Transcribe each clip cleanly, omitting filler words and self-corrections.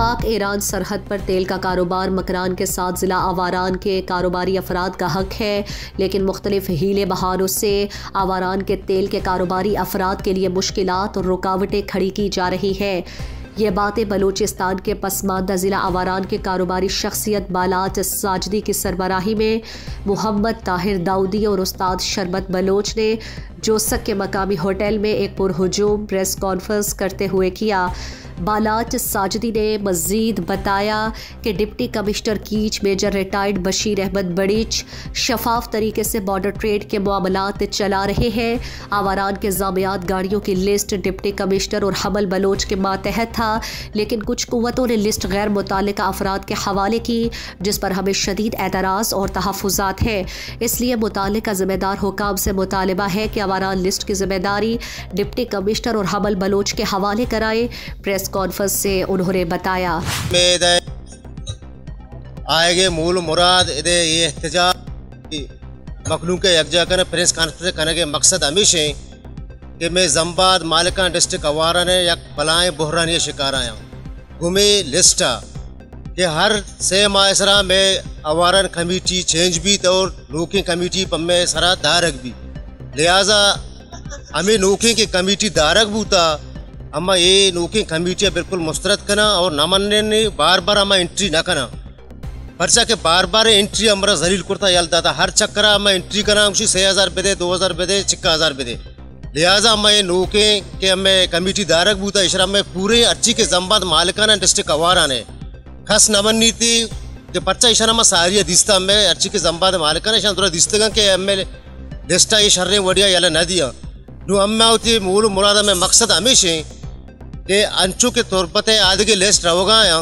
پاک ایران سرحد پر تیل کا کاروبار مکران کے ساتھ ضلع آواران کے کاروباری افراد کا حق ہے، لیکن مختلف ہیلے بہانوں سے آواران کے تیل کے کاروباری افراد کے لیے مشکلات اور رکاوٹیں کھڑی کی جا رہی ہیں۔ یہ باتیں بلوچستان کے پسماندہ ضلع آواران کے کاروباری شخصیت بالاچ ساجدی کی سربراہی میں محمد طاہر داؤدی اور استاد شربت بلوچ نے جوسک کے مقامی ہوٹل میں ایک پرہجوم پریس کانفرنس کرتے ہوئے کیا۔ بالاچ ساجدی نے مزید بتایا کہ deputy commissioner Kech major retired Bashir Ahmed Barech شفاف طریقے سے بارڈر ٹریڈ کے معاملات چلا رہے ہیں۔ آواران کے زامیات گاڑیوں کی لسٹ ڈپٹی کمشنر اور حمل بلوچ کے ماتحت تھا، لیکن کچھ قوتوں نے لسٹ غیر متعلقہ افراد کے حوالے کی، جس پر ہمیں شدید اعتراض اور تحفظات ہیں۔ اس لیے متعلقہ ذمہ دار حکام سے مطالبہ ہے کہ آواران لسٹ کی ذمہ داری ڈپٹی کمشنر اور حمل بلوچ کے حوالے کرائیں۔ پریس کانفرنس سے انہوں نے بتایا آئے گے مول مراد یہ احتجاج مخلوق یکجا کرنے پریس کانفرنس کرنے کے مقصد ہمیشہ کہ میں زمباد مالکان ڈسٹرکٹ آوارا نے یک بلائیں بحرانی شکار آیا ہوں گمی لسٹا کہ ہر 6 ماہ سرا میں آوارن کمیٹی چینج بھی اور نوکیں کمیٹی پر میں سرا دارک بھی لہٰذا ہمیں نوکیں کی کمیٹی دارک بوتا اما یہ نوکیں کمیٹیاں بالکل مسترد کرنا اور نہ مننے نے بار بار اما انٹری نہ کرنا پرچہ کہ بار بار انٹری ہمارا ذلیل کرتا یلتا تھا ہر چکرہ اما انٹری کرنا اسی 6,000 روپے دے 2,000 روپے دے 50,000 روپے دے لہٰذا اما یہ نوکیں کہ ہمیں کمیٹی دارک بوتا اشرا میں پورے اچھی کے زمباد مالکانہ ڈسٹرکٹ آوارا نے خاص نہ مننی تھی کہ پرچہ اشارہ میں ساریہ دیستا میں اچھی کے زمباد مالکانہ اشارہ دورہ دیستا گا کہ ہمیں لسٹا یہ شریں وڈیا یلا نہ دیا نو ہمیں ہوتی مول مرادہ میں مقصد ہمیشہ کہ انچو کے طور پر آدھے کے لسٹ رہو گا یا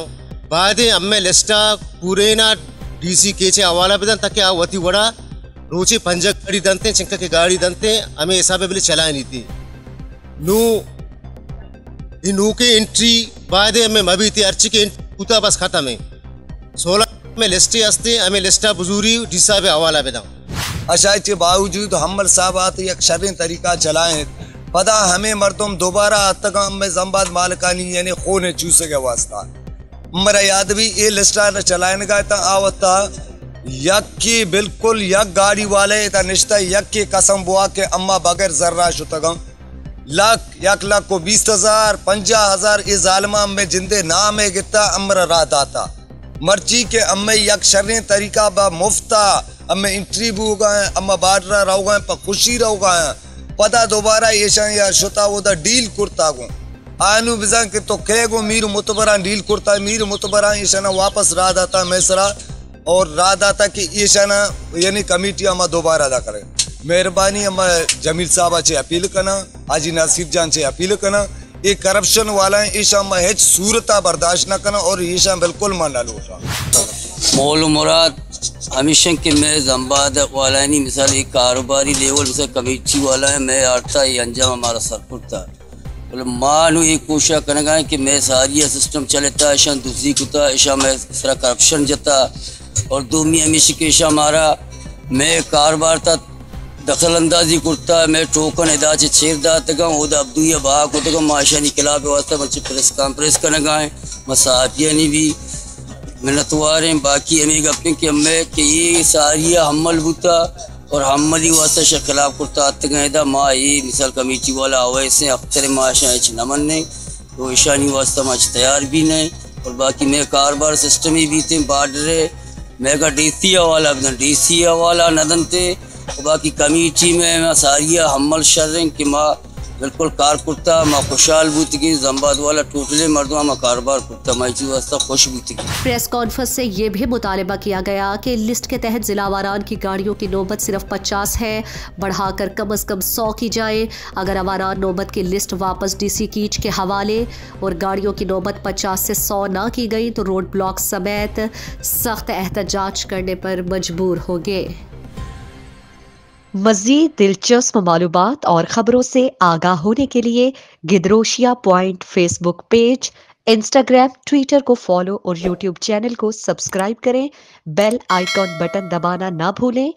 بعد ہمیں لسٹا پورے نا ڈی سی کیچے حوالہ پہ دن تاکہ آواتی وڑا روچی پنجہ گاڑی دنتے چنکا کی گاڑی دنتے ہمیں حساب بلی چلائے نہیں تھی نو کے انٹری بعد ہمیں مبی تھی ارچی کے انٹری پوتا بس ختم ہے 16 میں لسٹے ہستے ہمیں لسٹا بزوری ڈی صاحب حوالہ پہ دن اشاعت کے باوجود حمل صاحبات یک شرین طریقہ چلائیں پدا ہمیں مردم دوبارہ آتگام میں زمباد مالکانی یعنی خونے چوسے کے واسطہ مرا یاد بھی یہ لسٹا چلائیں گا تا آوتا یک کی بالکل یک گاڑی والے تا نشتہ یک کی قسم بوا کے اما بغیر ذرہ شتگم یک لاکھ کو 20,000 50,000 اس ظالمہ میں جندے نام ہے گتا امرا راہ داتا مرچی کے امی یک شرین طریقہ با مفتا امی انٹری بھی ہو گئے اما بارڈرہ رہو گئے پا خوشی رہو گئے پدا دوبارہ ایشان یا شتا وہ دا ڈیل کرتا گو آنو بزن کہ تو کہے گو میر متبران ڈیل کرتا ہے میر متبران ایشانا واپس راہ داتا میسرا اور راہ داتا کہ ایشانا یعنی کمیٹی ہما دوبارہ دا کرے مہربانی ہما جمیل صاحبہ چھے اپیل کنا حاجی ناصر جان چھے اپیل کنا یہ کرپشن والا ہیں ایشان ما ہیچ صورتہ برداشت نہ کنا اور ایشان بالکل مانا لوٹا مول مراد ہمیشہ کہ میں زمباد والانی مثال ایک کاروباری لیول مثال کمیٹی والا ہے میں آٹھتا یہ انجام ہمارا سر پڑتا مانو ایک کوشش کرنے گا کہ میں ساری سسٹم چلتا ایشان دوسری کتا ایشان میں اس طرح کرپشن جتا اور دومی ہمیشہ کہ ایشان ہمارا میں کاروبار تا دخل اندازی کرتا میں ٹوکن ادا چے چھیر داتا گا وہ دا عبدویہ باہا کرتا گا معاشانی کلاب واسطہ بچے پریس کانفرنس کرنے گا ہے مساعفیانی بھی منتواریں باقی ہمیں اپنے کہ ہمیں کہ یہ ساریہ حمل ہوتا اور حملی واسطہ شر خلاف کرتا آتے گئے دا ماں یہ مثال کمیٹی والا ہوئے سے اختر معاشاں اچھ نمن نہیں تو ایشانی واسطہ ماں تیار بھی نہیں اور باقی میں کاربار سسٹم ہی بھی تھے بارڈرے میں کا ڈی سی حوالہ بدن ڈی سی حوالہ ندن تھے اور باقی کمیٹی میں ساریہ حمل شریں کہ ماں بالکل کار کرتا ماں خوشحال بوتی کی زمباد والا ٹوٹلے مردوں ماں کاروبار کرتا ماں چیز واسطہ خوش بوتی کی۔ پریس کانفرنس سے یہ بھی مطالبہ کیا گیا کہ لسٹ کے تحت ضلع آواران کی گاڑیوں کی نوبت صرف 50 ہے، بڑھا کر کم از کم 100 کی جائے۔ اگر آواران نوبت کی لسٹ واپس ڈی سی کیچ کے حوالے اور گاڑیوں کی نوبت 50 سے 100 نہ کی گئی تو روڈ بلاک سمیت سخت احتجاج کرنے پر مجبور ہوں گے۔ مزید دلچسپ معلومات اور خبروں سے آگاہ ہونے کے لیے Gedrosia point Facebook page, Instagram, Twitter کو فالو اور یوٹیوب چینل کو سبسکرائب کریں۔ بیل آئیکن بٹن دبانا نہ بھولیں